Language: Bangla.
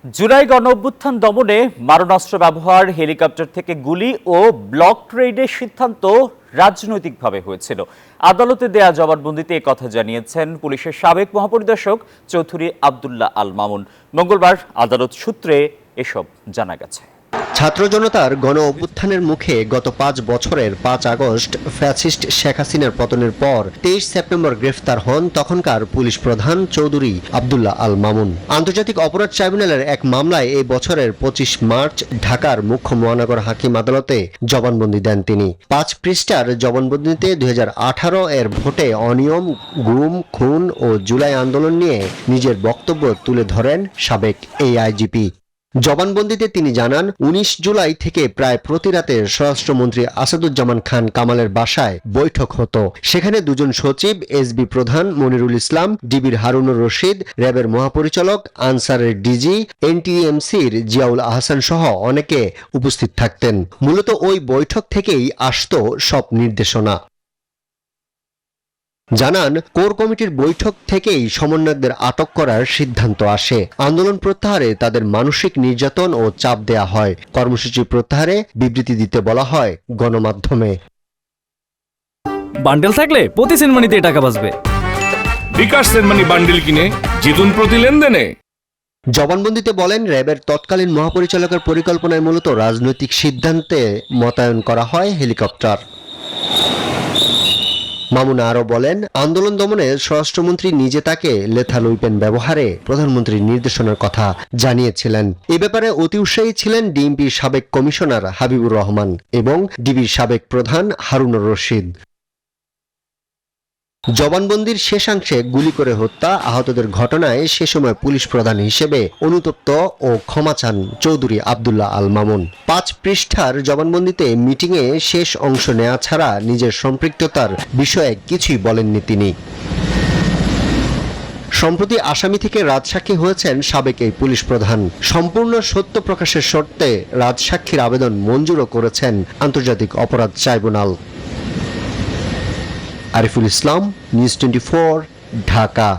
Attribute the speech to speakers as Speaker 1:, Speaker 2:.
Speaker 1: জুলাই গণঅভ্যুত্থান দমনে মারণাস্ত্র ব্যবহার, হেলিকপ্টার থেকে গুলি ও ব্লক রেইডের সিদ্ধান্ত রাজনৈতিকভাবে হয়েছিল। আদালতে দেয়া জবানবন্দিতে কথা জানিয়েছেন পুলিশের সাবেক মহাপরিদর্শক চৌধুরী আব্দুল্লাহ আল মামুন। মঙ্গলবার আদালত সূত্রে এসব জানা গেছে।
Speaker 2: ছাত্র জনতার গণ অভ্যুত্থানের মুখে গত 5 বছরের 5 আগস্ট ফ্যাসিস্ট শেখ হাসিনার পতনের পর 23 সেপ্টেম্বর গ্রেফতার হন তখনকার পুলিশ প্রধান চৌধুরী আব্দুল্লাহ আল মামুন। আন্তর্জাতিক অপরাধ ট্রাইব্যুনালের এক মামলায় এই বছরের 25 মার্চ ঢাকার মুখ্য মহানগর হাকিম আদালতে জবানবন্দি দেন তিনি। 5 পৃষ্ঠার জবানবন্দিতে 2018 এর ভোটে অনিয়ম, গুম, খুন ও জুলাই আন্দোলন নিয়ে নিজের বক্তব্য তুলে ধরেন সাবেক এই আইজিপি। জবানবন্দিতে তিনি জানান, 19 জুলাই থেকে প্রায় প্রতি রাতে স্বরাষ্ট্রমন্ত্রী আসাদুজ্জামান খান কামালের বাসায় বৈঠক হতো। সেখানে দুজন সচিব, এসবি প্রধান মনিরুল ইসলাম, ডিবির হারুনুর রশিদ, র্যাবের মহাপরিচালক, আনসারের ডিজি, এনটিএমসির জিয়াউল আহসান সহ অনেকে উপস্থিত থাকতেন। মূলত ওই বৈঠক থেকেই আসতো সব নির্দেশনা। জানান, কোর কমিটির বৈঠক থেকেই সমন্বয়কদের আটক করার সিদ্ধান্ত আসে। আন্দোলন প্রত্যাহারে তাদের মানসিক নির্যাতন ও চাপ দেয়া হয়। কর্মসূচি প্রত্যাহারে বিবৃতি দিতে বলা হয় গণমাধ্যমে।
Speaker 3: বান্ডেল থাকলে প্রতি সেনমানিতে টাকা বাঁচবে।
Speaker 4: বিকাশ সেনমানি বান্ডেল কিনে জিতুন প্রতি লেনদেনে।
Speaker 2: জবানবন্দিতে বলেন, র্যাবের তৎকালীন মহাপরিচালকের পরিকল্পনায় মূলত রাজনৈতিক সিদ্ধান্তে মোতায়েন করা হয় হেলিকপ্টার। মামুন আরও বলেন, আন্দোলন দমনে স্বরাষ্ট্রমন্ত্রী নিজে তাকে লেথাল উইপেন ব্যবহারে প্রধানমন্ত্রীর নির্দেশনার কথা জানিয়েছিলেন। এ ব্যাপারে অতি উৎসাহী ছিলেন ডিএমপির সাবেক কমিশনার হাবিবুর রহমান এবং ডিবির সাবেক প্রধান হারুনুর রশিদ। জবানবন্দির শেষাংশে গুলি করে হত্যা, আহতদের ঘটনায় সে সময় পুলিশ প্রধান হিসেবে অনুতপ্ত ও ক্ষমা চান চৌধুরী আব্দুল্লাহ আল মামুন। 5 পৃষ্ঠার জবানবন্দিতে মিটিংয়ে শেষ অংশ নেওয়া ছাড়া নিজের সম্পৃক্ততার বিষয়ে কিছুই বলেননি তিনি। সম্প্রতি আসামি থেকে রাজসাক্ষী হয়েছেন সাবেক এই পুলিশ প্রধান। সম্পূর্ণ সত্য প্রকাশের শর্তে রাজসাক্ষীর আবেদন মঞ্জুরও করেছেন আন্তর্জাতিক অপরাধ ট্রাইব্যুনাল। আরিফুল ইসলাম, নিউজ 24, ঢাকা।